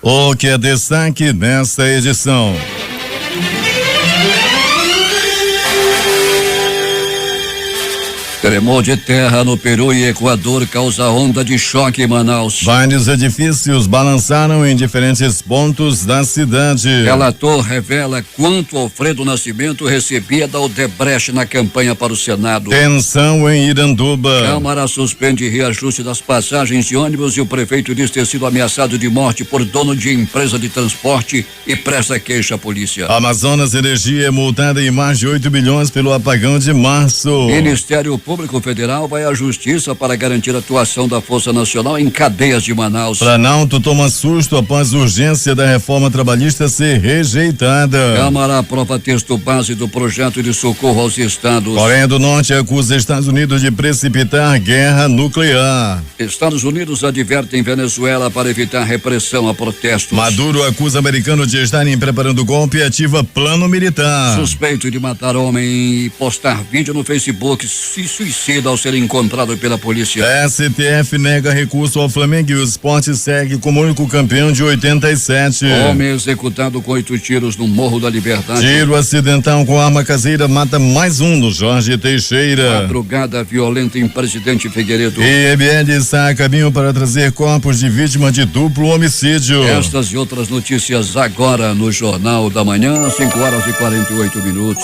O que é destaque nesta edição? Tremor de terra no Peru e Equador causa onda de choque em Manaus. Vários edifícios balançaram em diferentes pontos da cidade. Relator revela quanto Alfredo Nascimento recebia da Odebrecht na campanha para o Senado. Tensão em Iranduba. Câmara suspende reajuste das passagens de ônibus e o prefeito diz ter sido ameaçado de morte por dono de empresa de transporte e presta queixa à polícia. Amazonas Energia é multada em mais de 8 bilhões pelo apagão de março. Ministério Público Federal vai à Justiça para garantir a atuação da Força Nacional em cadeias de Manaus. Planalto toma susto após urgência da reforma trabalhista ser rejeitada. Câmara aprova texto base do projeto de socorro aos estados. Coreia do Norte acusa Estados Unidos de precipitar guerra nuclear. Estados Unidos advertem Venezuela para evitar repressão a protestos. Maduro acusa americano de estarem preparando golpe e ativa plano militar. Suspeito de matar homem e postar vídeo no Facebook se suicida ao ser encontrado pela polícia. STF nega recurso ao Flamengo e o Sport segue como único campeão de 87. Homem executado com 8 tiros no Morro da Liberdade. Tiro acidental com arma caseira mata mais um no Jorge Teixeira. Madrugada violenta em Presidente Figueiredo. IML está a caminho para trazer corpos de vítimas de duplo homicídio. Estas e outras notícias agora no Jornal da Manhã, 5:48.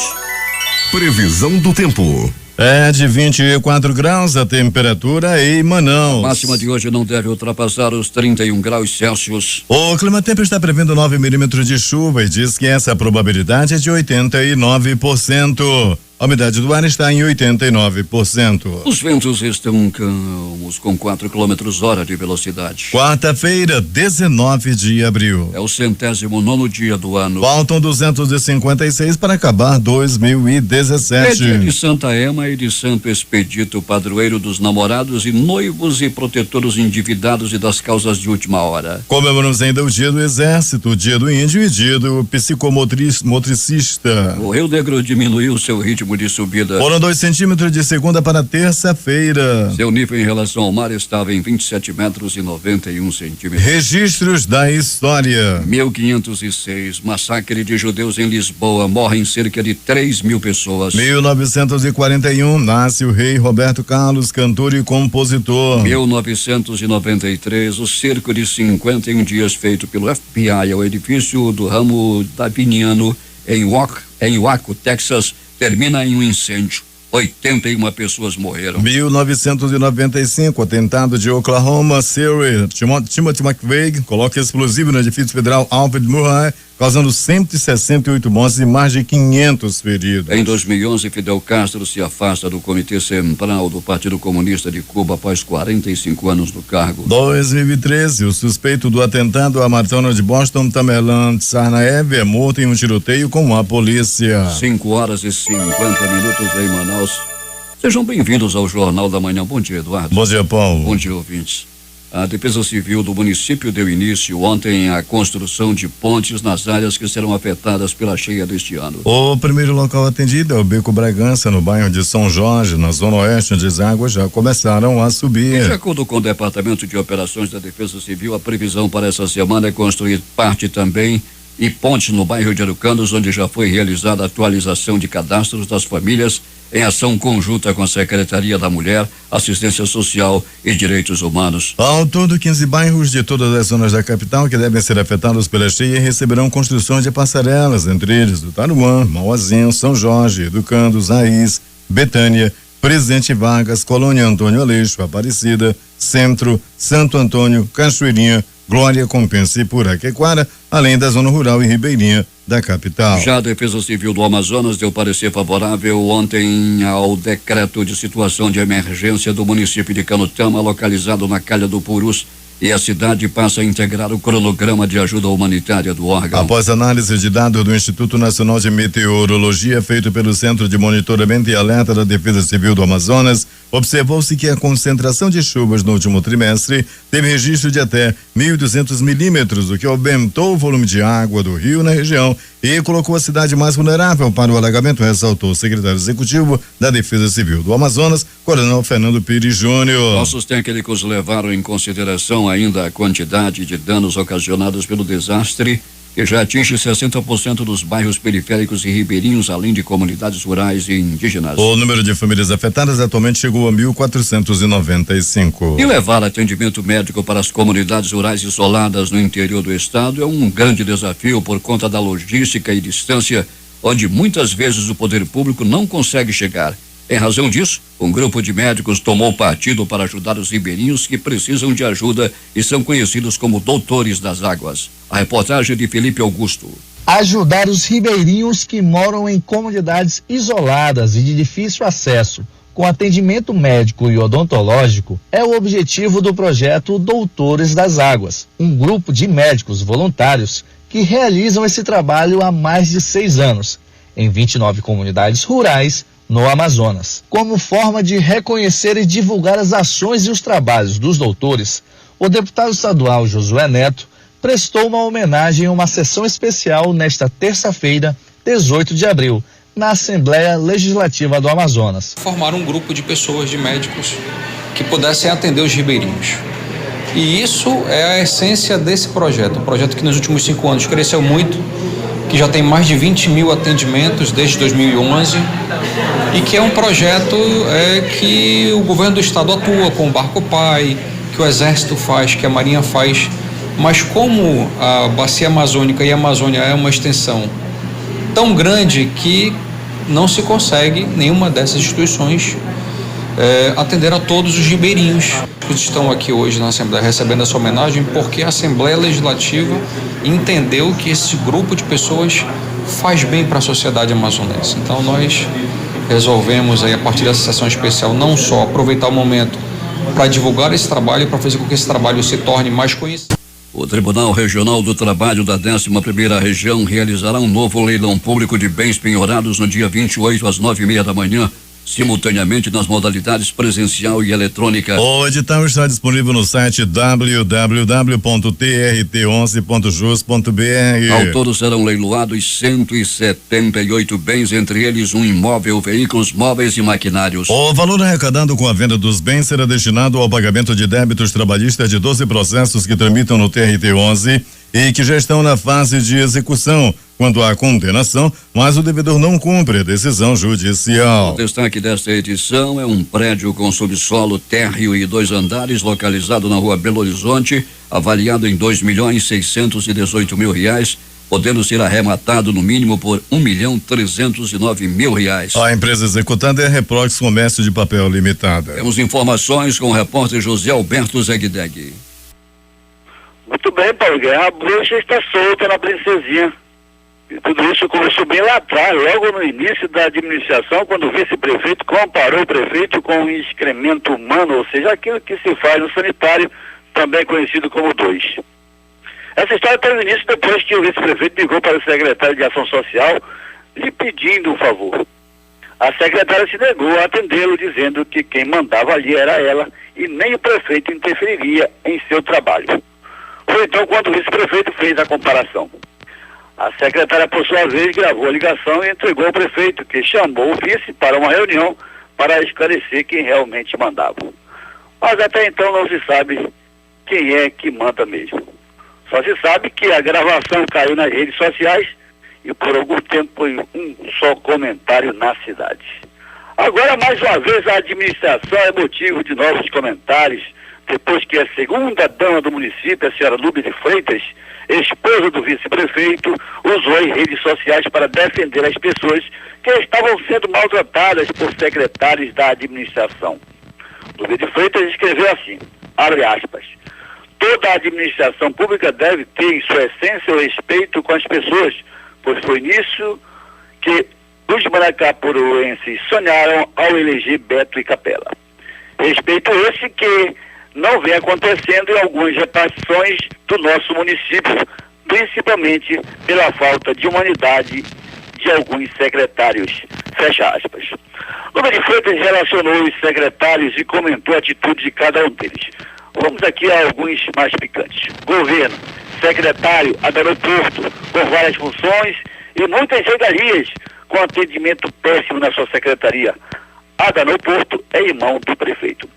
Previsão do tempo. É de 24 graus a temperatura em Manaus. A máxima de hoje não deve ultrapassar os 31 graus Celsius. O Climatempo está prevendo 9 milímetros de chuva e diz que essa probabilidade é de 89%. A umidade do ar está em 89%. Os ventos estão calmos com 4 km/h de velocidade. Quarta-feira, 19 de abril. É o 109º dia do ano. Faltam 256 para acabar 2017. É dia de Santa Ema e de Santo Expedito, padroeiro dos namorados e noivos e protetores endividados e das causas de última hora. Comemoramos ainda o dia do Exército, o dia do Índio e dia do psicomotricista. O Rio Negro diminuiu seu ritmo de subida. Foram 2 centímetros de segunda para terça-feira. Seu nível em relação ao mar estava em 27 metros e 91 centímetros. Registros da história. 1506, massacre de judeus em Lisboa, morrem cerca de 3.000 pessoas. 1941, nasce o rei Roberto Carlos, cantor e compositor. 1993, o cerco de 51 dias feito pelo FBI ao edifício do ramo daviniano em Waco, Texas, termina em um incêndio. 81 pessoas morreram. 1995, atentado de Oklahoma City. Timothy McVeigh coloca explosivo no edifício federal Alfred Murray, causando 168 mortes e mais de 500 feridos. Em 2011, Fidel Castro se afasta do Comitê Central do Partido Comunista de Cuba após 45 anos no cargo. 2013, o suspeito do atentado à maratona de Boston, Tamerlan Tsarnaev, é morto em um tiroteio com a polícia. 5:50 em Manaus. Sejam bem-vindos ao Jornal da Manhã. Bom dia, Eduardo. Bom dia, Paulo. Bom dia, ouvintes. A Defesa Civil do município deu início ontem à construção de pontes nas áreas que serão afetadas pela cheia deste ano. O primeiro local atendido é o Beco Bragança, no bairro de São Jorge, na zona oeste, onde as águas já começaram a subir. De acordo com o Departamento de Operações da Defesa Civil, a previsão para essa semana é construir parte também e pontes no bairro de Arucanos, onde já foi realizada a atualização de cadastros das famílias em ação conjunta com a Secretaria da Mulher, Assistência Social e Direitos Humanos. Ao todo, 15 bairros de todas as zonas da capital que devem ser afetados pela cheia receberão construções de passarelas, entre eles do Tarumã, Mauazinho, São Jorge, Educandos, Raiz, Betânia, Presidente Vargas, Colônia Antônio Aleixo, Aparecida, Centro, Santo Antônio, Cachoeirinha, Glória, Compensa e Puraquequara, além da zona rural e ribeirinha da capital. Já a Defesa Civil do Amazonas deu parecer favorável ontem ao decreto de situação de emergência do município de Canutama, localizado na Calha do Purus, e a cidade passa a integrar o cronograma de ajuda humanitária do órgão. Após análise de dados do Instituto Nacional de Meteorologia, feito pelo Centro de Monitoramento e Alerta da Defesa Civil do Amazonas, observou-se que a concentração de chuvas no último trimestre teve registro de até 1.200 milímetros, o que aumentou o volume de água do rio na região e colocou a cidade mais vulnerável para o alagamento, ressaltou o secretário executivo da Defesa Civil do Amazonas, Coronel Fernando Pires Júnior. Nossos técnicos levaram em consideração ainda a quantidade de danos ocasionados pelo desastre, que já atinge 60% dos bairros periféricos e ribeirinhos, além de comunidades rurais e indígenas. O número de famílias afetadas atualmente chegou a 1.495. E levar atendimento médico para as comunidades rurais isoladas no interior do estado é um grande desafio por conta da logística e distância, onde muitas vezes o poder público não consegue chegar. Em razão disso, um grupo de médicos tomou partido para ajudar os ribeirinhos que precisam de ajuda e são conhecidos como doutores das águas. A reportagem de Felipe Augusto. Ajudar os ribeirinhos que moram em comunidades isoladas e de difícil acesso, com atendimento médico e odontológico, é o objetivo do projeto Doutores das Águas, um grupo de médicos voluntários que realizam esse trabalho há mais de 6 anos, em 29 comunidades rurais no Amazonas. Como forma de reconhecer e divulgar as ações e os trabalhos dos doutores, o deputado estadual Josué Neto prestou uma homenagem em uma sessão especial nesta terça-feira, 18 de abril, na Assembleia Legislativa do Amazonas. Formar um grupo de pessoas, de médicos, que pudessem atender os ribeirinhos. E isso é a essência desse projeto, um projeto que nos últimos 5 anos cresceu muito, que já tem mais de 20 mil atendimentos desde 2011 e que é um projeto que o governo do estado atua com o Barco Pai, que o Exército faz, que a Marinha faz, mas como a Bacia Amazônica e a Amazônia é uma extensão tão grande que não se consegue nenhuma dessas instituições atender a todos os ribeirinhos que estão aqui hoje na Assembleia recebendo essa homenagem, porque a Assembleia Legislativa entendeu que esse grupo de pessoas faz bem para a sociedade amazonense. Então nós resolvemos aí, a partir dessa sessão especial, não só aproveitar o momento para divulgar esse trabalho, para fazer com que esse trabalho se torne mais conhecido. O Tribunal Regional do Trabalho da 11ª Região realizará um novo leilão público de bens penhorados no dia 28 às 9:30 da manhã, simultaneamente nas modalidades presencial e eletrônica. O edital está disponível no site www.trt11.jus.br. Ao todo serão leiloados 178 bens, entre eles um imóvel, veículos móveis e maquinários. O valor arrecadado com a venda dos bens será destinado ao pagamento de débitos trabalhistas de 12 processos que tramitam no TRT11 e que já estão na fase de execução, quando há condenação, mas o devedor não cumpre a decisão judicial. O destaque desta edição é um prédio com subsolo, térreo e 2 andares, localizado na rua Belo Horizonte, avaliado em R$2.618.000, podendo ser arrematado no mínimo por R$1.309.000. A empresa executada é a Reprox Comércio de Papel Limitada. Temos informações com o repórter José Alberto Zegdeg. Muito bem, Paulo Guerra, a bruxa está solta na princesinha. E tudo isso começou bem lá atrás, logo no início da administração, quando o vice-prefeito comparou o prefeito com um excremento humano, ou seja, aquilo que se faz no sanitário, também conhecido como 2. Essa história teve início depois que o vice-prefeito ligou para o secretário de Ação Social lhe pedindo um favor. A secretária se negou a atendê-lo, dizendo que quem mandava ali era ela e nem o prefeito interferiria em seu trabalho. Foi então quando o vice-prefeito fez a comparação. A secretária, por sua vez, gravou a ligação e entregou ao prefeito, que chamou o vice para uma reunião para esclarecer quem realmente mandava. Mas até então não se sabe quem é que manda mesmo. Só se sabe que a gravação caiu nas redes sociais e por algum tempo foi um só comentário na cidade. Agora, mais uma vez, a administração é motivo de novos comentários, depois que a segunda dama do município, a senhora Lúbia de Freitas, esposa do vice-prefeito, usou as redes sociais para defender as pessoas que estavam sendo maltratadas por secretários da administração. Lúbia de Freitas escreveu assim, abre aspas, toda a administração pública deve ter em sua essência o respeito com as pessoas, pois foi nisso que os maracapuruenses sonharam ao eleger Beto e Capela. Respeito esse que não vem acontecendo em algumas repartições do nosso município, principalmente pela falta de humanidade de alguns secretários. Fecha aspas. Lúbia de Freitas relacionou os secretários e comentou a atitude de cada um deles. Vamos aqui a alguns mais picantes. Governo, secretário, aeroporto, com várias funções e muitas regalias, com atendimento péssimo na sua secretaria. A Danoporto é irmão do prefeito.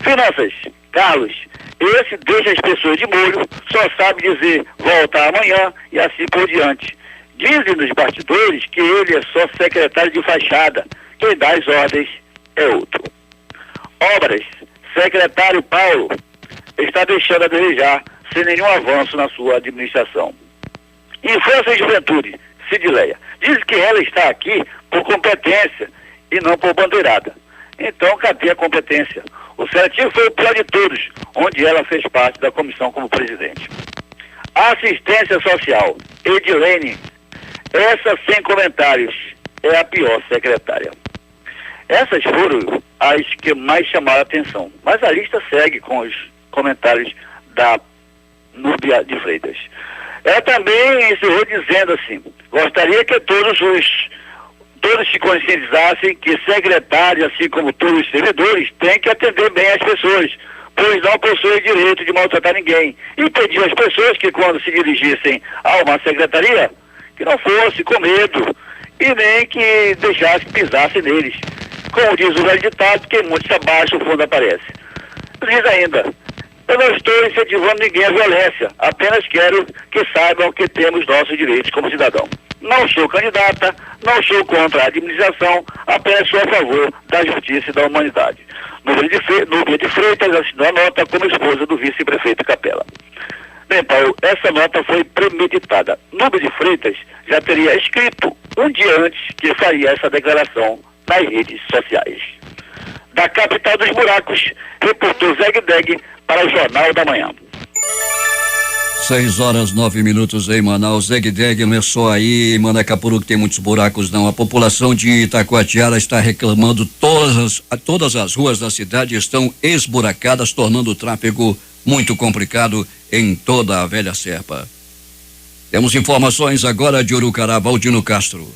Finanças, Carlos, Esse deixa as pessoas de molho, só sabe dizer volta amanhã e assim por diante. Dizem nos bastidores que ele é só secretário de fachada, quem dá as ordens é outro. Obras, secretário Paulo está deixando a desejar sem nenhum avanço na sua administração. Infância e Juventude, Cidileia, diz que ela está aqui por competência e não por bandeirada. Então, cadê a competência? O seletivo foi o pior de todos, onde ela fez parte da comissão como presidente. Assistência Social, Edilene, essa sem comentários, é a pior secretária. Essas foram as que mais chamaram a atenção, mas a lista segue com os comentários da Núbia de Freitas. Ela também encerrou dizendo assim: gostaria que todos se conscientizassem que secretários, assim como todos os servidores, têm que atender bem as pessoas, pois não possuem direito de maltratar ninguém. E pediu às pessoas que, quando se dirigissem a uma secretaria, que não fosse com medo e nem que deixasse que pisasse neles. Como diz o velho ditado, quem muito se abaixa, o fundo aparece. Diz ainda: eu não estou incentivando ninguém à violência, apenas quero que saibam que temos nossos direitos como cidadão. Não sou candidata, não sou contra a administração, apenas sou a favor da justiça e da humanidade. Núbia de Freitas assinou a nota como esposa do vice-prefeito Capela. Bem, Paulo, essa nota foi premeditada. Núbia de Freitas já teria escrito um dia antes que faria essa declaração nas redes sociais. Da capital dos buracos, reportou Zeg Deg para o Jornal da Manhã. 6h09 em Manaus. Zeg Deg, não é só aí em Manacapuru que tem muitos buracos, não. A população de Itacoatiara está reclamando, todas as ruas da cidade estão esburacadas, tornando o tráfego muito complicado em toda a Velha Serpa. Temos informações agora de Urucará, Valdino Castro.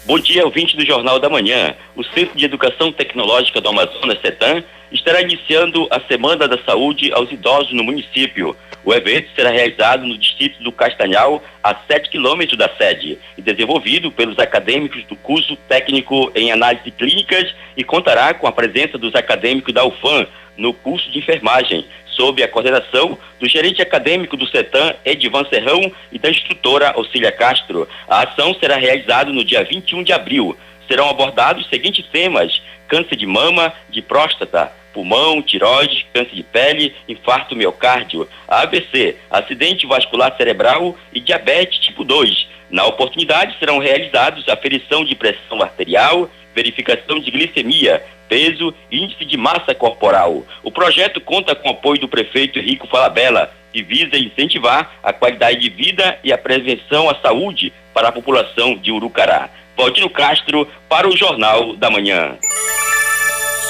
Bom dia, ouvinte do Jornal da Manhã. O Centro de Educação Tecnológica do Amazonas, CETAM, estará iniciando a Semana da Saúde aos Idosos no município. O evento será realizado no distrito do Castanhal, a 7 quilômetros da sede, e desenvolvido pelos acadêmicos do curso técnico em análise clínicas e contará com a presença dos acadêmicos da UFAM no curso de enfermagem, sob a coordenação do gerente acadêmico do CETAM, Edivan Serrão, e da instrutora Auxília Castro. A ação será realizada no dia 21 de abril. Serão abordados os seguintes temas: câncer de mama, de próstata, pulmão, tireoide, câncer de pele, infarto miocárdio, AVC, acidente vascular cerebral e diabetes tipo 2. Na oportunidade serão realizados aferição de pressão arterial, verificação de glicemia, peso e índice de massa corporal. O projeto conta com o apoio do prefeito Henrico Falabella e visa incentivar a qualidade de vida e a prevenção à saúde para a população de Urucará. Valdino Castro para o Jornal da Manhã.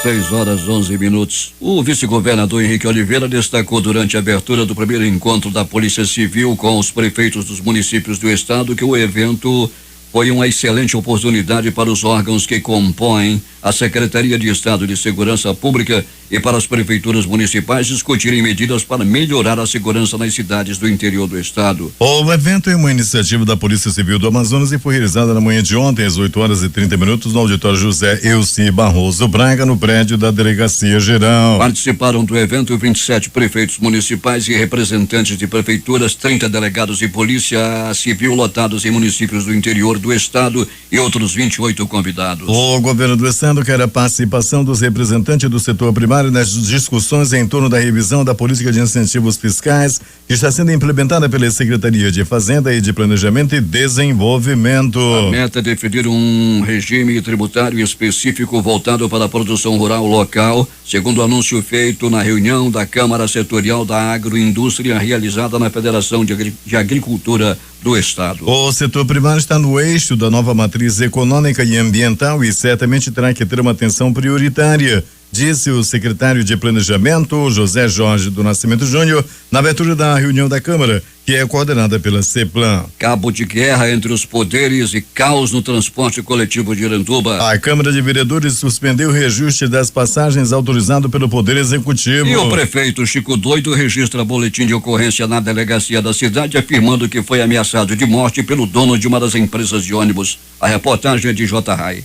6h11. O vice-governador Henrique Oliveira destacou durante a abertura do primeiro encontro da Polícia Civil com os prefeitos dos municípios do estado que o evento foi uma excelente oportunidade para os órgãos que compõem a Secretaria de Estado de Segurança Pública e para as prefeituras municipais discutirem medidas para melhorar a segurança nas cidades do interior do estado. O evento é uma iniciativa da Polícia Civil do Amazonas e foi realizada na manhã de ontem, às 8h30, no auditório José Elci Barroso Braga, no prédio da Delegacia Geral. Participaram do evento 27 prefeitos municipais e representantes de prefeituras, 30 delegados de polícia civil lotados em municípios do interior do estado e outros 28 convidados. O governo do estado quer a participação dos representantes do setor primário nas discussões em torno da revisão da política de incentivos fiscais que está sendo implementada pela Secretaria de Fazenda e de Planejamento e Desenvolvimento. A meta é definir um regime tributário específico voltado para a produção rural local, segundo o anúncio feito na reunião da Câmara Setorial da Agroindústria realizada na Federação de Agricultura do estado. O setor primário está no eixo da nova matriz econômica e ambiental e certamente terá que ter uma atenção prioritária, disse o secretário de Planejamento, José Jorge do Nascimento Júnior, na abertura da reunião da Câmara, que é coordenada pela CEPLAN. Cabo de guerra entre os poderes e caos no transporte coletivo de Iranduba. A Câmara de Vereadores suspendeu o reajuste das passagens autorizado pelo Poder Executivo. E o prefeito Chico Doido registra boletim de ocorrência na delegacia da cidade, afirmando que foi ameaçado de morte pelo dono de uma das empresas de ônibus. A reportagem é de J. Rai.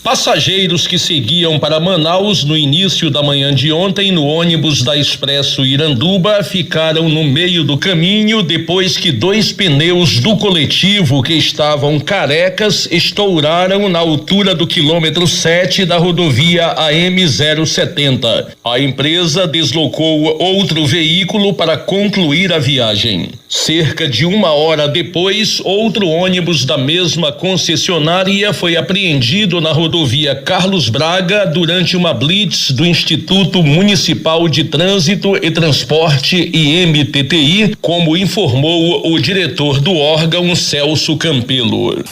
Passageiros que seguiam para Manaus no início da manhã de ontem no ônibus da Expresso Iranduba ficaram no meio do caminho depois que 2 pneus do coletivo que estavam carecas estouraram na altura do quilômetro 7 da rodovia AM 070. A empresa deslocou outro veículo para concluir a viagem. Cerca de 1 hora depois, outro ônibus da mesma concessionária foi apreendido na rodovia Carlos Braga durante uma blitz do Instituto Municipal de Trânsito e Transporte IMTTI, como informou o diretor do órgão, Celso Campelo.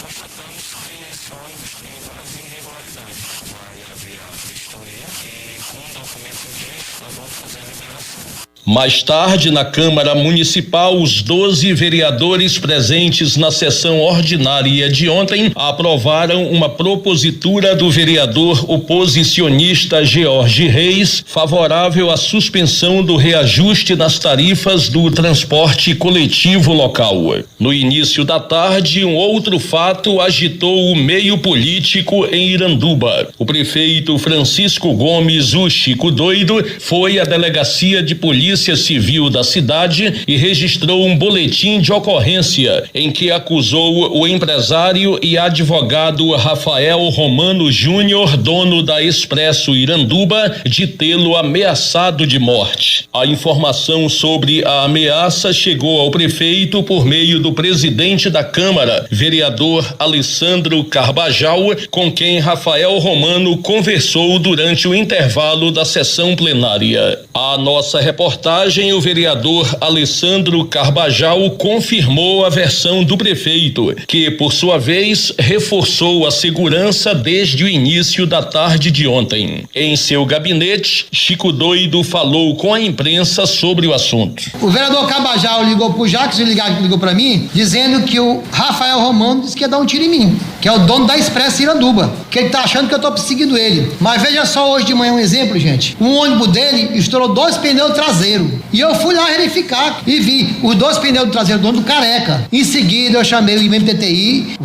Mais tarde, na Câmara Municipal, os 12 vereadores presentes na sessão ordinária de ontem aprovaram uma propositura do vereador oposicionista George Reis, favorável à suspensão do reajuste nas tarifas do transporte coletivo local. No início da tarde, um outro fato agitou o meio político em Iranduba. O prefeito Francisco Gomes, o Chico Doido, foi à delegacia de polícia Civil da cidade e registrou um boletim de ocorrência em que acusou o empresário e advogado Rafael Romano Júnior, dono da Expresso Iranduba, de tê-lo ameaçado de morte. A informação sobre a ameaça chegou ao prefeito por meio do presidente da Câmara, vereador Alessandro Carbajal, com quem Rafael Romano conversou durante o intervalo da sessão plenária. A nossa reportagem, o vereador Alessandro Carbajal confirmou a versão do prefeito, que, por sua vez, reforçou a segurança desde o início da tarde de ontem. Em seu gabinete, Chico Doido falou com a imprensa sobre o assunto. O vereador Carbajal ligou pro Jacques e ligou para mim, dizendo que o Rafael Romano disse que ia dar um tiro em mim, que é o dono da Expresso Iranduba, que ele tá achando que eu tô perseguindo ele. Mas veja só hoje de manhã um exemplo, gente. Um ônibus dele estourou 2 pneus traseiros. E eu fui lá verificar e vi os 2 pneus do traseiro do dono careca. Em seguida eu chamei o IMTTI,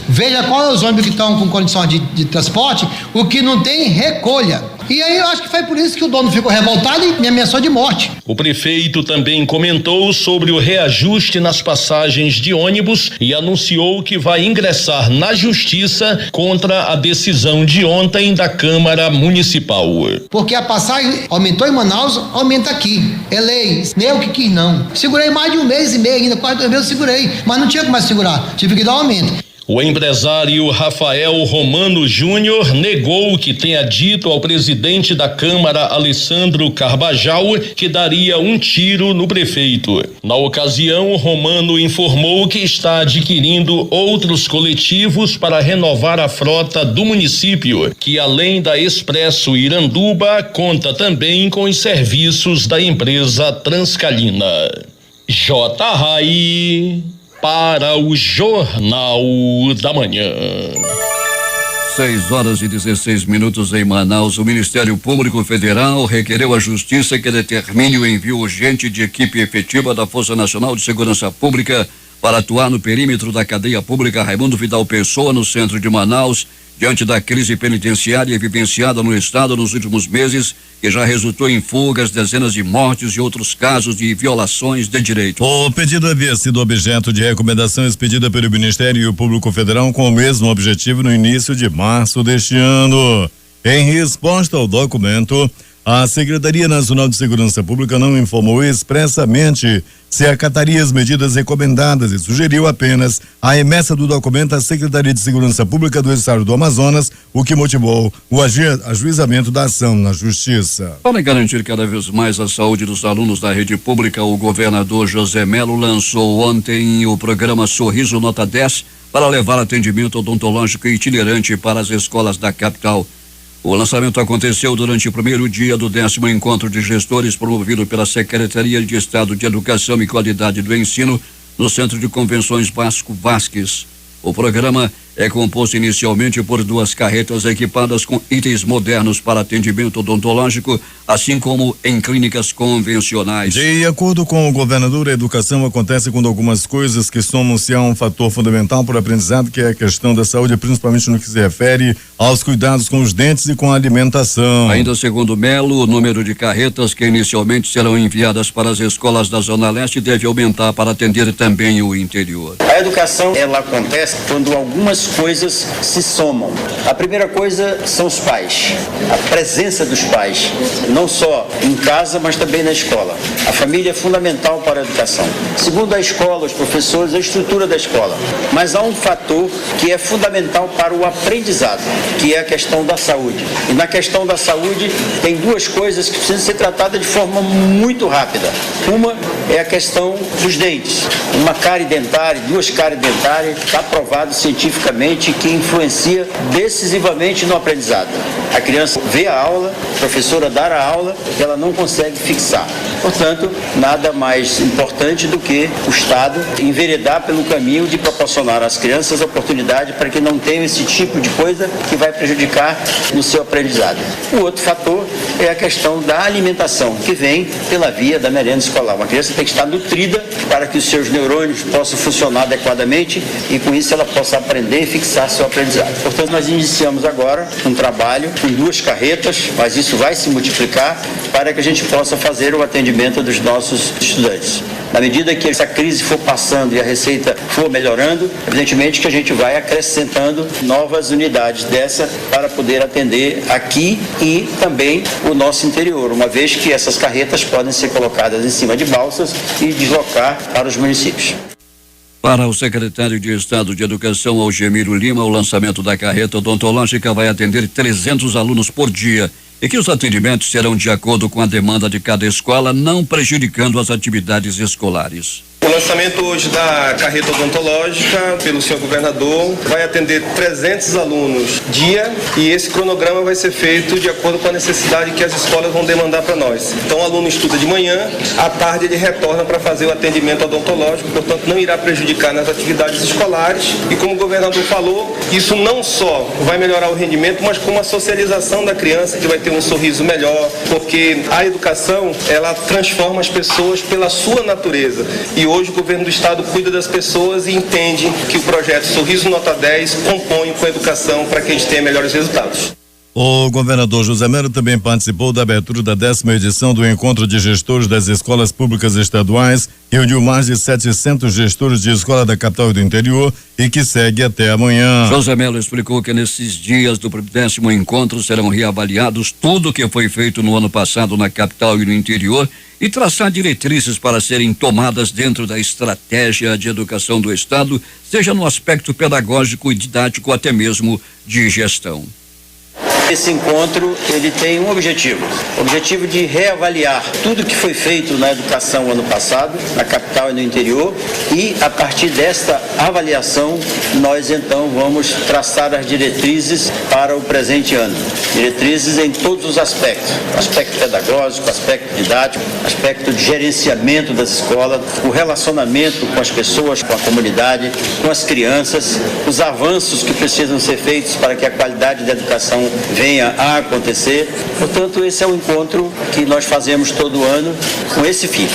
veja quais os ônibus que estão com condições de transporte, o que não tem, recolha. E aí eu acho que foi por isso que o dono ficou revoltado e me ameaçou de morte. O prefeito também comentou sobre o reajuste nas passagens de ônibus e anunciou que vai ingressar na justiça contra a decisão de ontem da Câmara Municipal. Porque a passagem aumentou em Manaus, aumenta aqui. É lei, nem eu que quis não. Segurei mais de 1 mês e meio ainda, quase 2 meses eu segurei, mas não tinha como mais segurar, tive que dar um aumento. O empresário Rafael Romano Júnior negou que tenha dito ao presidente da Câmara, Alessandro Carbajal, que daria um tiro no prefeito. Na ocasião, Romano informou que está adquirindo outros coletivos para renovar a frota do município, que além da Expresso Iranduba, conta também com os serviços da empresa Transcalina. J. Rai para o Jornal da Manhã. 6h16 em Manaus. O Ministério Público Federal requereu à Justiça que determine o envio urgente de equipe efetiva da Força Nacional de Segurança Pública para atuar no perímetro da cadeia pública Raimundo Vidal Pessoa, no centro de Manaus, diante da crise penitenciária vivenciada no estado nos últimos meses, que já resultou em fugas, dezenas de mortes e outros casos de violações de direito. O pedido havia sido objeto de recomendação expedida pelo Ministério Público Federal com o mesmo objetivo no início de março deste ano. Em resposta ao documento, a Secretaria Nacional de Segurança Pública não informou expressamente se acataria as medidas recomendadas e sugeriu apenas a remessa do documento à Secretaria de Segurança Pública do Estado do Amazonas, o que motivou o ajuizamento da ação na Justiça. Para garantir cada vez mais a saúde dos alunos da rede pública, o governador José Melo lançou ontem o programa Sorriso Nota 10 para levar atendimento odontológico itinerante para as escolas da capital. O lançamento aconteceu durante o primeiro dia do 10º encontro de gestores promovido pela Secretaria de Estado de Educação e Qualidade do Ensino no Centro de Convenções Vasco Vasques. O programa é composto inicialmente por 2 carretas equipadas com itens modernos para atendimento odontológico, assim como em clínicas convencionais. De acordo com o governador, a educação acontece quando algumas coisas que somam-se a um fator fundamental para o aprendizado, que é a questão da saúde, principalmente no que se refere aos cuidados com os dentes e com a alimentação. Ainda segundo Melo, o número de carretas que inicialmente serão enviadas para as escolas da Zona Leste deve aumentar para atender também o interior. A educação, ela acontece quando algumas coisas se somam. A primeira coisa são os pais, a presença dos pais, não só em casa, mas também na escola. A família é fundamental para a educação. Segundo a escola, os professores, a estrutura da escola. Mas há um fator que é fundamental para o aprendizado, que é a questão da saúde. E na questão da saúde, tem duas coisas que precisam ser tratadas de forma muito rápida. Uma é a questão dos dentes. Uma cárie dentária, duas cáries dentárias, está provado cientificamente que influencia decisivamente no aprendizado. A criança vê a aula, a professora dá a aula, ela não consegue fixar. Portanto, nada mais importante do que o Estado enveredar pelo caminho de proporcionar às crianças a oportunidade para que não tenham esse tipo de coisa que vai prejudicar no seu aprendizado. O outro fator é a questão da alimentação, que vem pela via da merenda escolar. Uma criança tem que estar nutrida para que os seus neurônios possam funcionar adequadamente e com isso ela possa aprender e fixar seu aprendizado. Portanto, nós iniciamos agora um trabalho com 2 carretas, mas isso vai se multiplicar para que a gente possa fazer o atendimento dos nossos estudantes. Na medida que essa crise for passando e a receita for melhorando, evidentemente que a gente vai acrescentando novas unidades dessa para poder atender aqui e também o nosso interior, uma vez que essas carretas podem ser colocadas em cima de balsas e deslocar para os municípios. Para o secretário de Estado de Educação, Algemiro Lima, o lançamento da carreta odontológica vai atender 300 alunos por dia e que os atendimentos serão de acordo com a demanda de cada escola, não prejudicando as atividades escolares. O lançamento hoje da carreta odontológica pelo senhor governador vai atender 300 alunos dia e esse cronograma vai ser feito de acordo com a necessidade que as escolas vão demandar para nós. Então o aluno estuda de manhã, à tarde ele retorna para fazer o atendimento odontológico, portanto não irá prejudicar nas atividades escolares e como o governador falou, isso não só vai melhorar o rendimento, mas com a socialização da criança que vai ter um sorriso melhor, porque a educação ela transforma as pessoas pela sua natureza e hoje o governo do estado cuida das pessoas e entende que o projeto Sorriso Nota 10 compõe com a educação para que a gente tenha melhores resultados. O governador José Melo também participou da abertura da 10ª edição do Encontro de Gestores das Escolas Públicas Estaduais, que reuniu mais de 700 gestores de escola da capital e do interior e que segue até amanhã. José Melo explicou que nesses dias do 10º encontro serão reavaliados tudo o que foi feito no ano passado na capital e no interior e traçar diretrizes para serem tomadas dentro da estratégia de educação do estado, seja no aspecto pedagógico e didático, até mesmo de gestão. Esse encontro, ele tem um objetivo, o objetivo de reavaliar tudo que foi feito na educação ano passado, na capital e no interior, e a partir desta avaliação, nós então vamos traçar as diretrizes para o presente ano. Diretrizes em todos os aspectos, aspecto pedagógico, aspecto didático, aspecto de gerenciamento das escolas, o relacionamento com as pessoas, com a comunidade, com as crianças, os avanços que precisam ser feitos para que a qualidade da educação venha a acontecer. Portanto, esse é o encontro que nós fazemos todo ano com esse fim.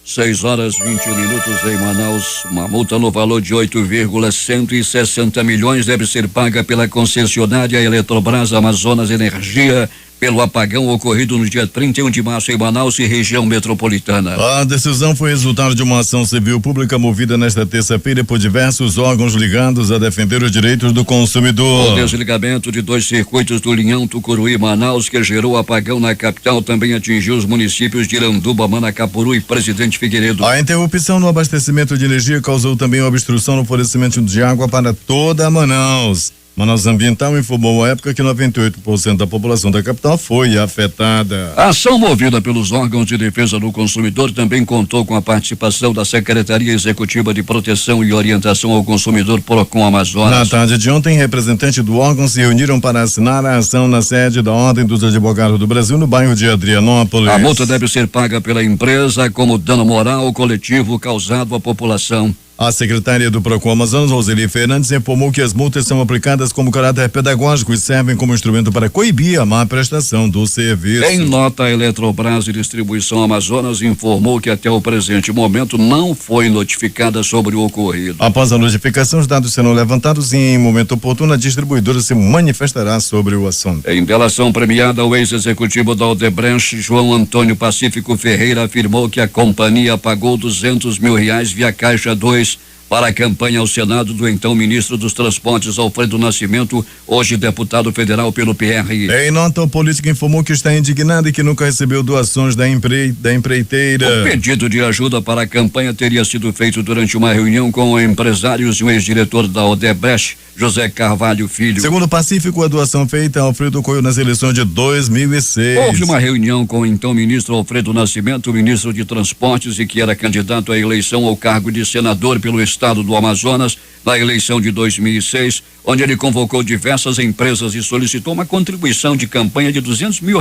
6h21 em Manaus. Uma multa no valor de 8,160 milhões deve ser paga pela concessionária Eletrobras Amazonas Energia pelo apagão ocorrido no dia 31 de março em Manaus e região metropolitana. A decisão foi resultado de uma ação civil pública movida nesta terça-feira por diversos órgãos ligados a defender os direitos do consumidor. O desligamento de 2 circuitos do Linhão, Tucuruí e Manaus, que gerou apagão na capital, também atingiu os municípios de Iranduba, Manacapuru e Presidente Figueiredo. A interrupção no abastecimento de energia causou também obstrução no fornecimento de água para toda Manaus. Manaus Ambiental informou à época que 98% da população da capital foi afetada. A ação movida pelos órgãos de defesa do consumidor também contou com a participação da Secretaria Executiva de Proteção e Orientação ao Consumidor Procon Amazonas. Na tarde de ontem, representantes do órgão se reuniram para assinar a ação na sede da Ordem dos Advogados do Brasil, no bairro de Adrianópolis. A multa deve ser paga pela empresa como dano moral coletivo causado à população. A secretária do Procon Amazonas, Roseli Fernandes, informou que as multas são aplicadas como caráter pedagógico e servem como instrumento para coibir a má prestação do serviço. Em nota, a Eletrobras e Distribuição Amazonas informou que até o presente momento não foi notificada sobre o ocorrido. Após a notificação, os dados serão levantados e em momento oportuno a distribuidora se manifestará sobre o assunto. Em delação premiada, o ex-executivo da Odebrecht, João Antônio Pacífico Ferreira, afirmou que a companhia pagou R$200 mil via Caixa 2 para a campanha ao Senado do então ministro dos Transportes, Alfredo Nascimento, hoje deputado federal pelo PR. Em nota, o político informou que está indignado e que nunca recebeu doações da empreiteira. O pedido de ajuda para a campanha teria sido feito durante uma reunião com empresários e o ex-diretor da Odebrecht, José Carvalho Filho. Segundo o Pacífico, a doação feita a Alfredo ocorreu nas eleições de 2006. Houve uma reunião com o então ministro Alfredo Nascimento, ministro de Transportes e que era candidato à eleição ao cargo de senador pelo estado do Amazonas na eleição de 2006, onde ele convocou diversas empresas e solicitou uma contribuição de campanha de R$200 mil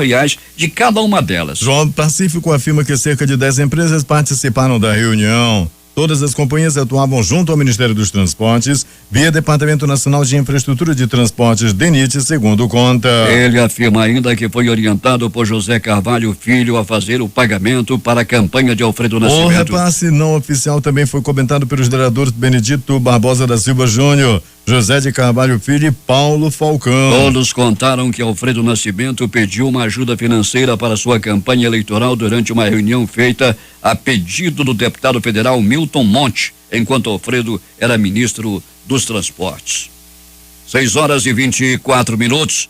de cada uma delas. João Pacífico afirma que cerca de 10 empresas participaram da reunião. Todas as companhias atuavam junto ao Ministério dos Transportes, via Departamento Nacional de Infraestrutura de Transportes, DENIT, segundo conta. Ele afirma ainda que foi orientado por José Carvalho Filho a fazer o pagamento para a campanha de Alfredo Nascimento. O repasse não oficial também foi comentado pelos vereadores Benedito Barbosa da Silva Júnior, José de Carvalho Filho e Paulo Falcão. Todos contaram que Alfredo Nascimento pediu uma ajuda financeira para sua campanha eleitoral durante uma reunião feita a pedido do deputado federal Milton Monte, enquanto Alfredo era ministro dos Transportes. 6h24.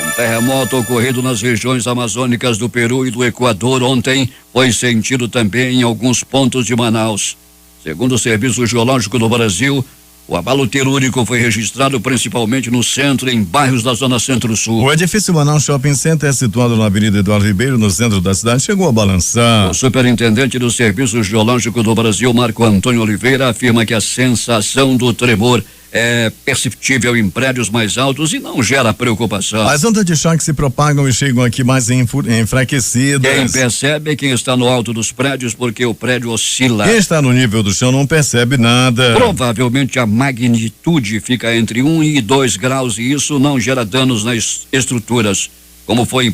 Um terremoto ocorrido nas regiões amazônicas do Peru e do Equador ontem foi sentido também em alguns pontos de Manaus. Segundo o Serviço Geológico do Brasil, o abalo telúrico foi registrado principalmente no centro e em bairros da zona centro-sul. O edifício Manaus Shopping Center, situado na Avenida Eduardo Ribeiro, no centro da cidade, chegou a balançar. O superintendente do Serviço Geológico do Brasil, Marco Antônio Oliveira, afirma que a sensação do tremor é perceptível em prédios mais altos e não gera preocupação. As ondas de choque se propagam e chegam aqui mais enfraquecidas. Quem percebe é quem está no alto dos prédios, porque o prédio oscila. Quem está no nível do chão não percebe nada. Provavelmente a magnitude fica entre 1 e 2 graus e isso não gera danos nas estruturas. Como foi em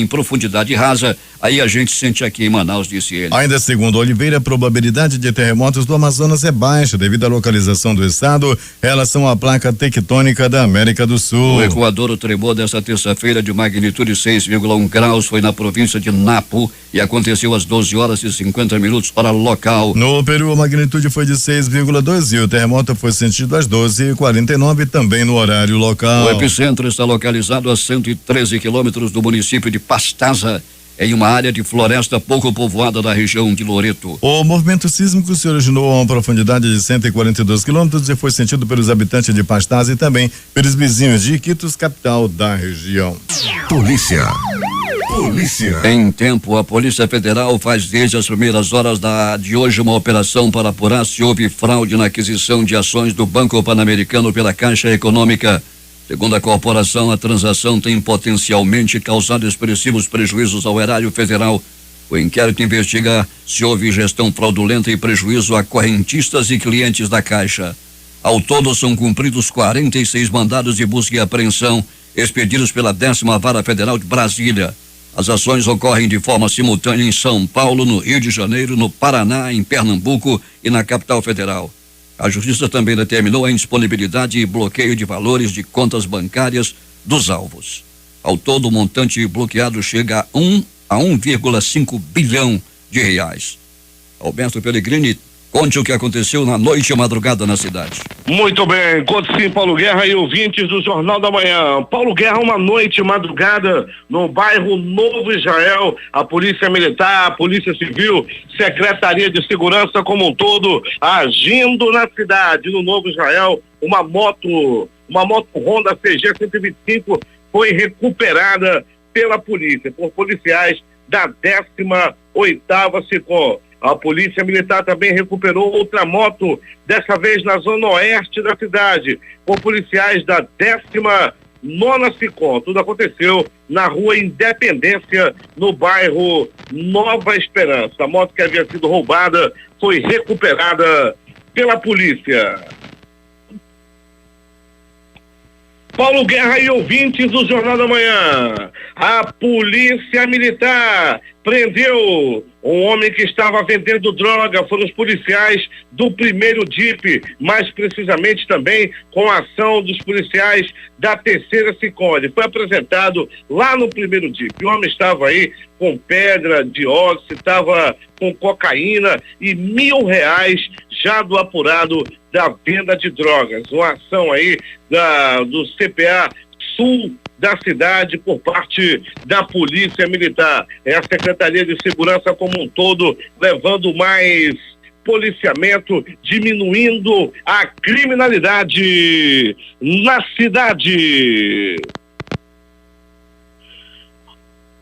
profundidade rasa, aí a gente sente aqui em Manaus, disse ele. Ainda segundo Oliveira, a probabilidade de terremotos do Amazonas é baixa devido à localização do estado em relação à placa tectônica da América do Sul. O Equador, o tremor desta terça-feira de magnitude 6,1 graus foi na província de Napo e aconteceu às 12h50 hora local. No Peru, a magnitude foi de 6,2 e o terremoto foi sentido às 12h49 também no horário local. O epicentro está localizado a 113 quilômetros do município de Pastaza, em uma área de floresta pouco povoada da região de Loreto. O movimento sísmico se originou a uma profundidade de 142 quilômetros e foi sentido pelos habitantes de Pastaza e também pelos vizinhos de Iquitos, capital da região. Polícia. Em tempo, a Polícia Federal faz desde as primeiras horas de hoje uma operação para apurar se houve fraude na aquisição de ações do Banco Pan-Americano pela Caixa Econômica. Segundo a corporação, a transação tem potencialmente causado expressivos prejuízos ao erário federal. O inquérito investiga se houve gestão fraudulenta e prejuízo a correntistas e clientes da Caixa. Ao todo, são cumpridos 46 mandados de busca e apreensão expedidos pela 10ª Vara Federal de Brasília. As ações ocorrem de forma simultânea em São Paulo, no Rio de Janeiro, no Paraná, em Pernambuco e na capital federal. A Justiça também determinou a indisponibilidade e bloqueio de valores de contas bancárias dos alvos. Ao todo, o montante bloqueado chega a 1,5 bilhão de reais. Alberto Pellegrini, conte o que aconteceu na noite e madrugada na cidade. Muito bem, conte sim, Paulo Guerra e ouvintes do Jornal da Manhã. Paulo Guerra, uma noite e madrugada no bairro Novo Israel, a Polícia Militar, a Polícia Civil, Secretaria de Segurança como um todo, agindo na cidade, no Novo Israel, uma moto Honda CG 125 foi recuperada pela polícia, por policiais da 18ª SECOM. A Polícia Militar também recuperou outra moto, dessa vez na zona oeste da cidade, com policiais da 19ª SECOM. Tudo aconteceu na rua Independência, no bairro Nova Esperança. A moto que havia sido roubada foi recuperada pela polícia. Paulo Guerra e ouvintes do Jornal da Manhã. A polícia militar prendeu um homem que estava vendendo droga. Foram os policiais do primeiro DIP, mais precisamente também com a ação dos policiais da terceira Sicone. Foi apresentado lá no primeiro DIP. O homem estava aí com pedra de óxido, estava com cocaína e R$1.000 já do apurado da venda de drogas. Uma ação aí do CPA Sul da cidade por parte da Polícia Militar. É a Secretaria de Segurança como um todo levando mais policiamento, diminuindo a criminalidade na cidade.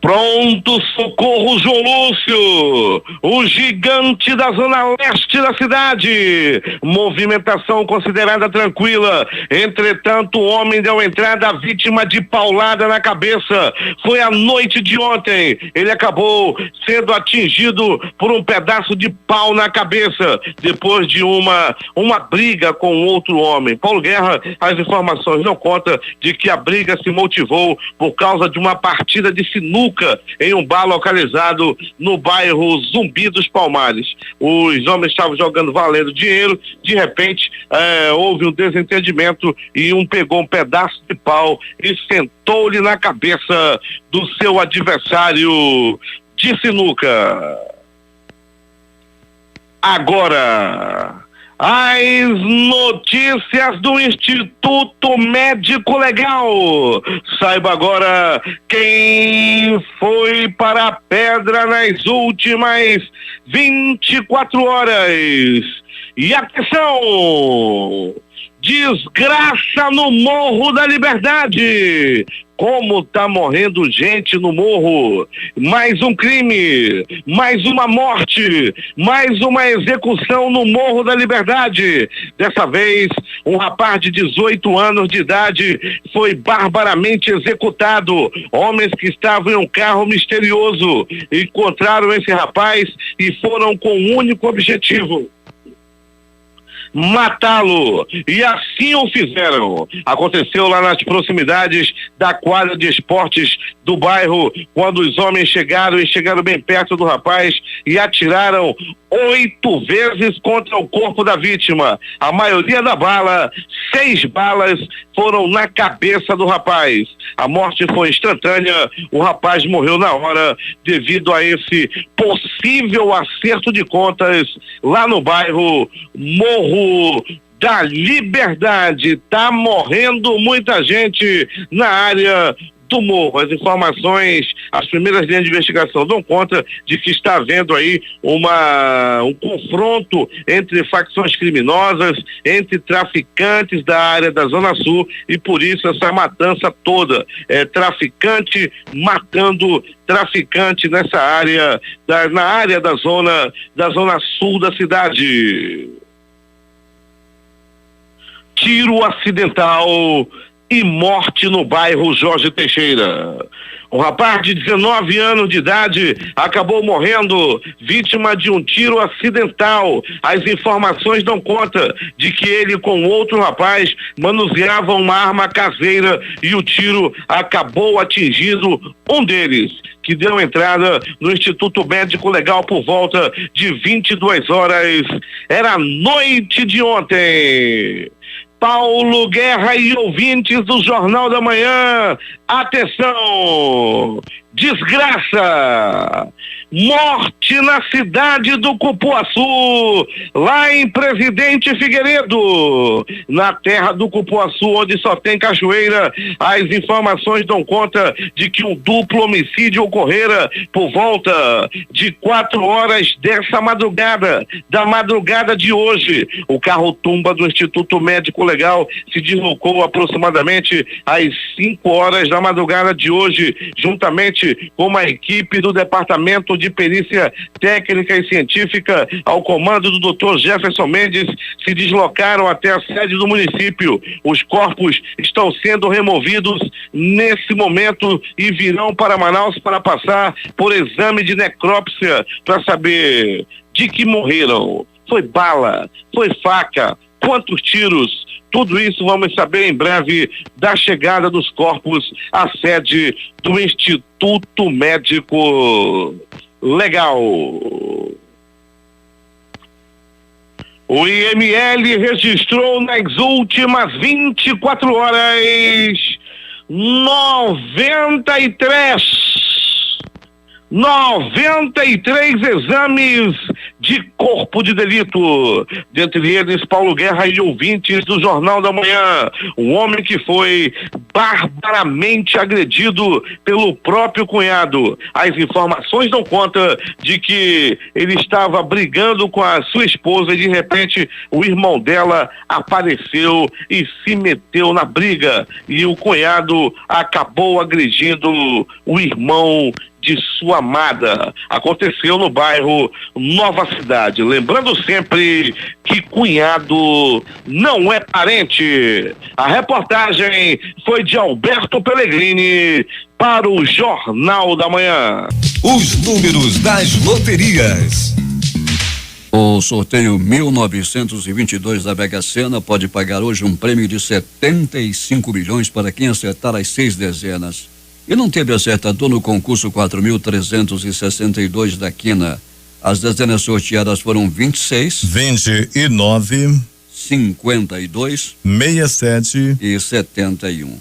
Pronto socorro João Lúcio, o gigante da zona leste da cidade. Movimentação considerada tranquila. Entretanto, o homem deu entrada à vítima de paulada na cabeça. Foi à noite de ontem. Ele acabou sendo atingido por um pedaço de pau na cabeça, depois de uma briga com outro homem. Paulo Guerra, as informações dão conta de que a briga se motivou por causa de uma partida de sinuca em um bar localizado no bairro Zumbi dos Palmares. Os homens estavam jogando valendo dinheiro, de repente houve um desentendimento e um pegou um pedaço de pau e sentou-lhe na cabeça do seu adversário de sinuca. Agora, as notícias do Instituto Médico Legal. Saiba agora quem foi para a pedra nas últimas 24 horas. E atenção! Desgraça no Morro da Liberdade. Como tá morrendo gente no morro. Mais um crime, mais uma morte, mais uma execução no Morro da Liberdade. Dessa vez, um rapaz de 18 anos de idade foi barbaramente executado. Homens que estavam em um carro misterioso encontraram esse rapaz e foram com um único objetivo: matá-lo, e assim o fizeram. Aconteceu lá nas proximidades da quadra de esportes do bairro, quando os homens chegaram bem perto do rapaz e atiraram 8 vezes contra o corpo da vítima. A maioria da bala, 6 balas, foram na cabeça do rapaz. A morte foi instantânea, o rapaz morreu na hora devido a esse possível acerto de contas lá no bairro Morro da Liberdade. Tá morrendo muita gente na área do morro. As informações, as primeiras linhas de investigação dão conta de que está havendo aí um confronto entre facções criminosas, entre traficantes da área da Zona Sul, e por isso essa matança toda. Traficante matando traficante nessa área, na área da zona sul da cidade. Tiro acidental e morte no bairro Jorge Teixeira. Um rapaz de 19 anos de idade acabou morrendo, vítima de um tiro acidental. As informações dão conta de que ele com outro rapaz manuseavam uma arma caseira e o tiro acabou atingindo um deles, que deu entrada no Instituto Médico Legal por volta de 22 horas. Era a noite de ontem. Paulo Guerra e ouvintes do Jornal da Manhã, atenção! Desgraça! Morte na cidade do Cupuaçu, lá em Presidente Figueiredo, na terra do Cupuaçu, onde só tem cachoeira. As informações dão conta de que um duplo homicídio ocorrera por volta de 4 horas dessa madrugada, da madrugada de hoje. O carro-tumba do Instituto Médico Legal se deslocou aproximadamente às 5 horas da madrugada de hoje, juntamente com uma equipe do Departamento de Perícia Técnica e Científica, ao comando do Dr. Jefferson Mendes, se deslocaram até a sede do município. Os corpos estão sendo removidos nesse momento e virão para Manaus para passar por exame de necrópsia para saber de que morreram. Foi bala? Foi faca? Quantos tiros? Tudo isso vamos saber em breve da chegada dos corpos à sede do Instituto Médico Legal. O IML registrou nas últimas 24 horas 93 exames de corpo de delito, dentre eles Paulo Guerra e ouvintes do Jornal da Manhã, um homem que foi barbaramente agredido pelo próprio cunhado. As informações dão conta de que ele estava brigando com a sua esposa e de repente o irmão dela apareceu e se meteu na briga e o cunhado acabou agredindo o irmão de sua amada. Aconteceu no bairro Nova Cidade. Lembrando sempre que cunhado não é parente. A reportagem foi de Alberto Pellegrini para o Jornal da Manhã. Os números das loterias. O sorteio 1922 da Mega Sena pode pagar hoje um prêmio de 75 milhões para quem acertar as 6 dezenas. E não teve acertador no concurso 4.362 da Quina. As dezenas sorteadas foram 26, 29, 52, 67 e 71.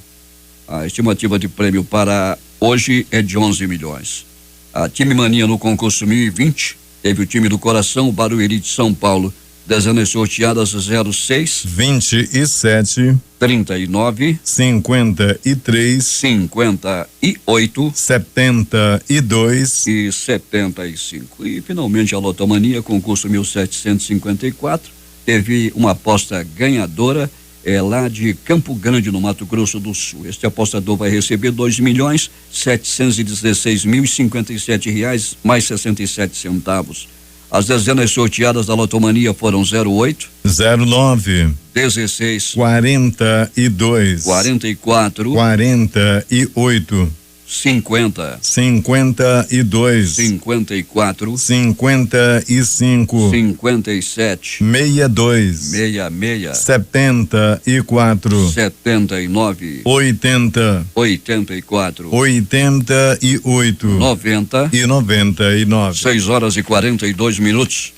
A estimativa de prêmio para hoje é de 11 milhões. A Time Mania no concurso 1020 teve o time do Coração, o Barueri de São Paulo. Dezenas sorteadas 06, 27, 39, 53, 58, 72 e 75. E finalmente a Lotomania, concurso 1754, teve uma aposta ganhadora lá de Campo Grande, no Mato Grosso do Sul. Este apostador vai receber R$2.716.057 mais 67 centavos. As dezenas sorteadas da Lotomania foram 08, 09, 16, 42, 44, 48, 50, 52, 54, 55, 57, 62, 66, 74, 79, 80, 84, 88, 90 e 99. 6 horas e 42 minutos.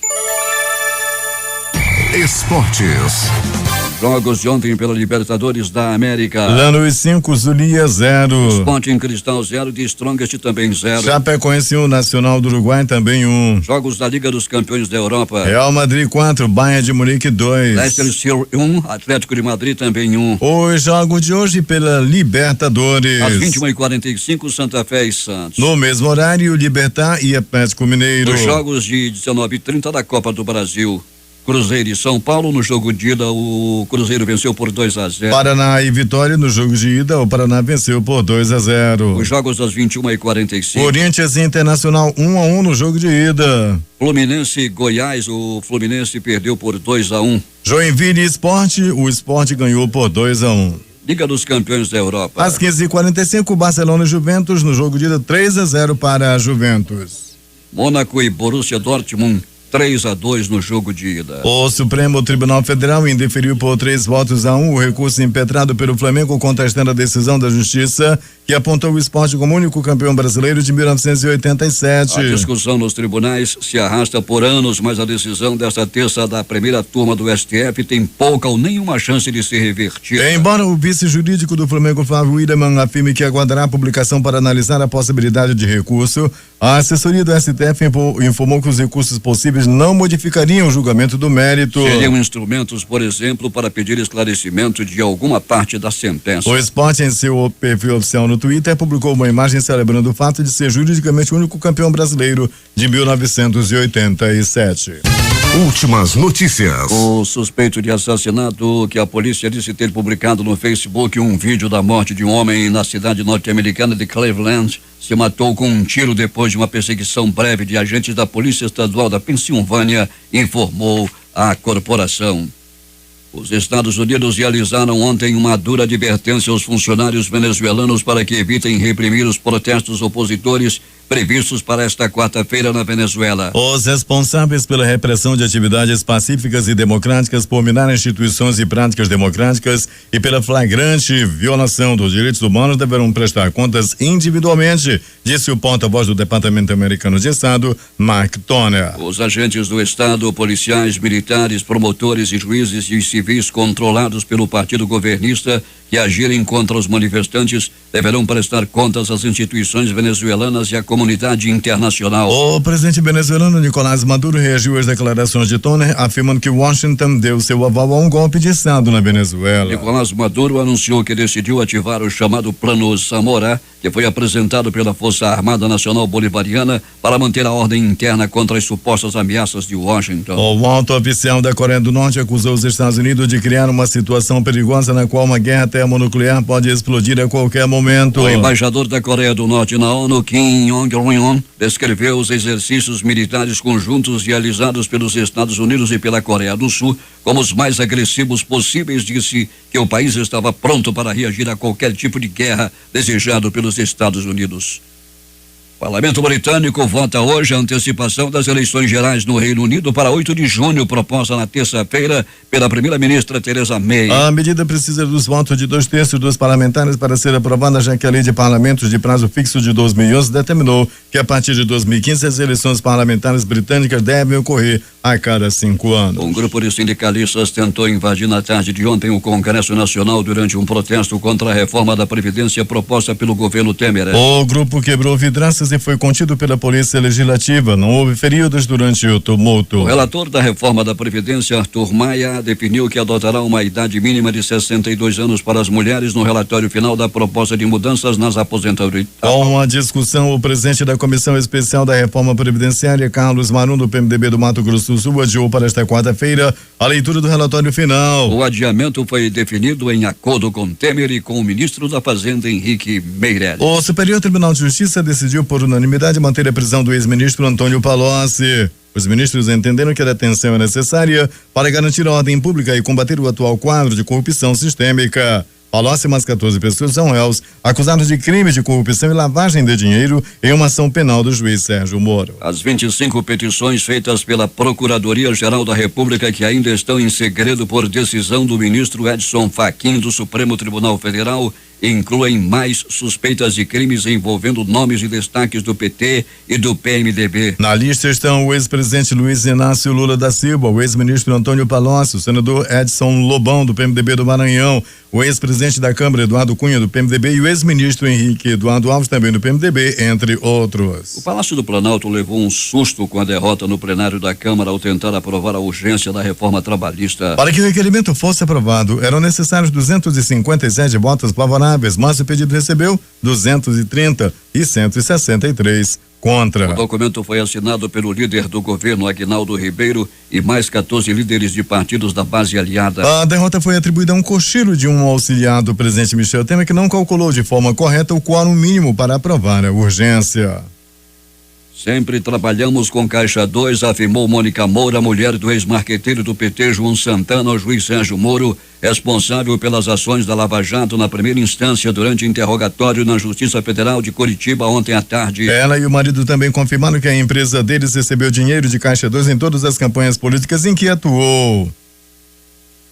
Esportes. Jogos de ontem pela Libertadores da América. Lanús 5, Zulia 0. Sporting Cristal 0, de Strongest também 0. Chapecoense 1, Nacional do Uruguai também 1. Jogos da Liga dos Campeões da Europa. Real Madrid 4, Bayern de Munique 2. Leicester City 1, Atlético de Madrid também 1. Os jogos de hoje pela Libertadores. Às 21h45, Santa Fé e Santos. No mesmo horário, Libertad e Atlético Mineiro. Os jogos de 19h30 da Copa do Brasil. Cruzeiro e São Paulo, no jogo de ida, o Cruzeiro venceu por 2-0. Paraná e Vitória, no jogo de ida, o Paraná venceu por 2-0. Os jogos das 21h45. Corinthians e Internacional 1-1 no jogo de ida. Fluminense e Goiás, o Fluminense perdeu por 2-1. Joinville e Sport, o Sport ganhou por 2-1. Liga dos Campeões da Europa. Às 15h45, Barcelona e Juventus, no jogo de ida, 3-0 para a Juventus. Mônaco e Borussia Dortmund, 3-2 no jogo de ida. O Supremo Tribunal Federal indeferiu por 3-1 o recurso impetrado pelo Flamengo contestando a decisão da Justiça que apontou o Sport como único campeão brasileiro de 1987. A discussão nos tribunais se arrasta por anos, mas a decisão desta terça da primeira turma do STF tem pouca ou nenhuma chance de ser revertida. Embora o vice-jurídico do Flamengo, Flávio Wiedemann, afirme que aguardará a publicação para analisar a possibilidade de recurso, a assessoria do STF informou que os recursos possíveis não modificariam o julgamento do mérito. Seriam instrumentos, por exemplo, para pedir esclarecimento de alguma parte da sentença. O Sport, em seu perfil oficial no Twitter, publicou uma imagem celebrando o fato de ser juridicamente o único campeão brasileiro de 1987. Últimas notícias. O suspeito de assassinato que a polícia disse ter publicado no Facebook um vídeo da morte de um homem na cidade norte-americana de Cleveland se matou com um tiro depois de uma perseguição breve de agentes da Polícia Estadual da Pensilvânia, informou a corporação. Os Estados Unidos realizaram ontem uma dura advertência aos funcionários venezuelanos para que evitem reprimir os protestos opositores previstos para esta quarta-feira na Venezuela. Os responsáveis pela repressão de atividades pacíficas e democráticas por minar instituições e práticas democráticas e pela flagrante violação dos direitos humanos deverão prestar contas individualmente, disse o porta-voz do Departamento Americano de Estado, Mark Toner. Os agentes do Estado, policiais, militares, promotores e juízes e civis controlados pelo partido governista que agirem contra os manifestantes deverão prestar contas às instituições venezuelanas e à comunidade internacional. O presidente venezuelano Nicolás Maduro reagiu às declarações de Toner, afirmando que Washington deu seu aval a um golpe de Estado na Venezuela. Nicolás Maduro anunciou que decidiu ativar o chamado Plano Samora, que foi apresentado pela Força Armada Nacional Bolivariana para manter a ordem interna contra as supostas ameaças de Washington. O alto oficial da Coreia do Norte acusou os Estados Unidos de criar uma situação perigosa na qual uma guerra termonuclear pode explodir a qualquer momento. O embaixador da Coreia do Norte na ONU, Kim Jong-un, descreveu os exercícios militares conjuntos realizados pelos Estados Unidos e pela Coreia do Sul como os mais agressivos possíveis. Disse que o país estava pronto para reagir a qualquer tipo de guerra desejado pelos Estados Unidos. O Parlamento britânico vota hoje a antecipação das eleições gerais no Reino Unido para 8 de junho, proposta na terça-feira pela primeira-ministra Theresa May. A medida precisa dos votos de 2/3 dos parlamentares para ser aprovada, já que a lei de parlamentos de prazo fixo de 2011 determinou que a partir de 2015 as eleições parlamentares britânicas devem ocorrer a cada 5 anos. Um grupo de sindicalistas tentou invadir na tarde de ontem o Congresso Nacional durante um protesto contra a reforma da Previdência proposta pelo governo Temer. O grupo quebrou vidraças e foi contido pela Polícia Legislativa. Não houve feridos durante o tumulto. O relator da reforma da Previdência, Arthur Maia, definiu que adotará uma idade mínima de 62 anos para as mulheres no relatório final da proposta de mudanças nas aposentadorias. Com a discussão, o presidente da Comissão Especial da Reforma Previdenciária, Carlos Marum, do PMDB do Mato Grosso do Sul, adiou para esta quarta-feira a leitura do relatório final. O adiamento foi definido em acordo com Temer e com o ministro da Fazenda, Henrique Meirelles. O Superior Tribunal de Justiça decidiu por unanimidade manter a prisão do ex-ministro Antônio Palocci. Os ministros entenderam que a detenção é necessária para garantir a ordem pública e combater o atual quadro de corrupção sistêmica. Palocci e mais 14 pessoas são réus acusados de crimes de corrupção e lavagem de dinheiro em uma ação penal do juiz Sérgio Moro. As 25 petições feitas pela Procuradoria-Geral da República, que ainda estão em segredo por decisão do ministro Edson Fachin do Supremo Tribunal Federal, incluem mais suspeitas de crimes envolvendo nomes e destaques do PT e do PMDB. Na lista estão o ex-presidente Luiz Inácio Lula da Silva, o ex-ministro Antônio Palocci, o senador Edson Lobão, do PMDB do Maranhão, o ex-presidente da Câmara, Eduardo Cunha, do PMDB, e o ex-ministro Henrique Eduardo Alves, também do PMDB, entre outros. O Palácio do Planalto levou um susto com a derrota no plenário da Câmara ao tentar aprovar a urgência da reforma trabalhista. Para que o requerimento fosse aprovado, eram necessários 257 votos favoráveis, mas o pedido recebeu 230 e 163 contra. O documento foi assinado pelo líder do governo, Aguinaldo Ribeiro, e mais 14 líderes de partidos da base aliada. A derrota foi atribuída a um cocheiro de um auxiliar do presidente Michel Temer, que não calculou de forma correta o quórum mínimo para aprovar a urgência. Sempre trabalhamos com Caixa 2, afirmou Mônica Moura, mulher do ex-marqueteiro do PT, João Santana, ao juiz Sérgio Moro, responsável pelas ações da Lava Jato na primeira instância durante interrogatório na Justiça Federal de Curitiba ontem à tarde. Ela e o marido também confirmaram que a empresa deles recebeu dinheiro de Caixa 2 em todas as campanhas políticas em que atuou.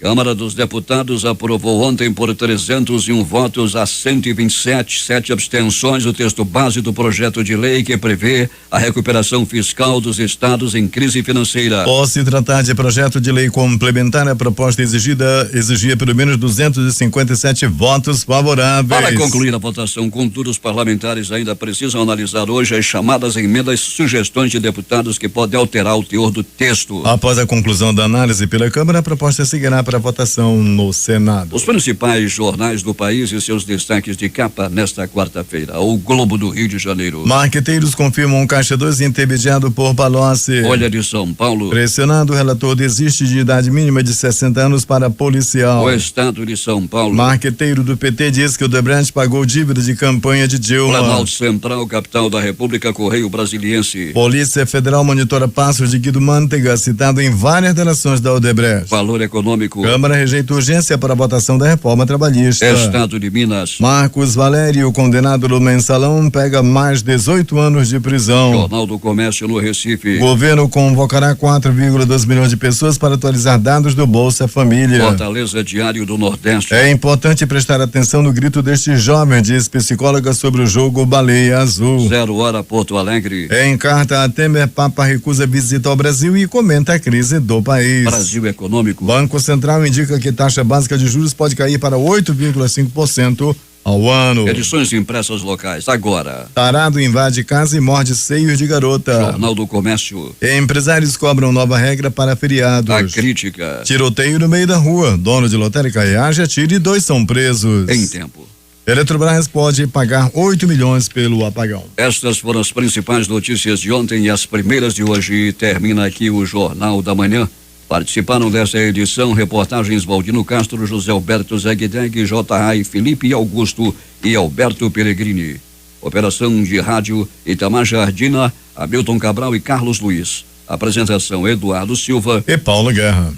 Câmara dos Deputados aprovou ontem por 301 votos a 127, 7 abstenções, o texto base do projeto de lei que prevê a recuperação fiscal dos estados em crise financeira. Por se tratar de projeto de lei complementar, a proposta exigia pelo menos 257 votos favoráveis. Para concluir a votação, contudo, os parlamentares ainda precisam analisar hoje as chamadas emendas e sugestões de deputados que podem alterar o teor do texto. Após a conclusão da análise pela Câmara, a proposta seguirá para votação no Senado. Os principais jornais do país e seus destaques de capa nesta quarta-feira. O Globo do Rio de Janeiro. Marqueteiros confirmam Caixa 2 intermediado por Palocci. Folha de São Paulo. Pressionado, o relator desiste de idade mínima de 60 anos para policial. O Estado de São Paulo. Marqueteiro do PT diz que o Odebrecht pagou dívida de campanha de Dilma. Planalto Central, capital da República, Correio Brasiliense. Polícia Federal monitora passos de Guido Mantega, citado em várias delações da Odebrecht. Valor Econômico Econômico. Câmara rejeita urgência para a votação da reforma trabalhista. Estado de Minas. Marcos Valério, condenado no mensalão, pega mais 18 anos de prisão. Jornal do Comércio no Recife. Governo convocará 4,2 milhões de pessoas para atualizar dados do Bolsa Família. Fortaleza Diário do Nordeste. É importante prestar atenção no grito deste jovem, diz psicóloga sobre o jogo Baleia Azul. 0 hora Porto Alegre. Em carta a Temer, Papa recusa visita ao Brasil e comenta a crise do país. Brasil Econômico. Banco Central indica que taxa básica de juros pode cair para 8,5% ao ano. Edições impressas locais. Agora. Tarado invade casa e morde seios de garota. Jornal do Comércio. Empresários cobram nova regra para feriados. A crítica. Tiroteio no meio da rua. Dono de lotérica reage, atira e 2 são presos. Em tempo. Eletrobras pode pagar 8 milhões pelo apagão. Estas foram as principais notícias de ontem e as primeiras de hoje. E termina aqui o Jornal da Manhã. Participaram dessa edição reportagens Valdino Castro, José Alberto Zegdeg, J.A. Felipe Augusto e Alberto Peregrini. Operação de rádio Itamar Jardina, Hamilton Cabral e Carlos Luiz. Apresentação Eduardo Silva e Paulo Guerra.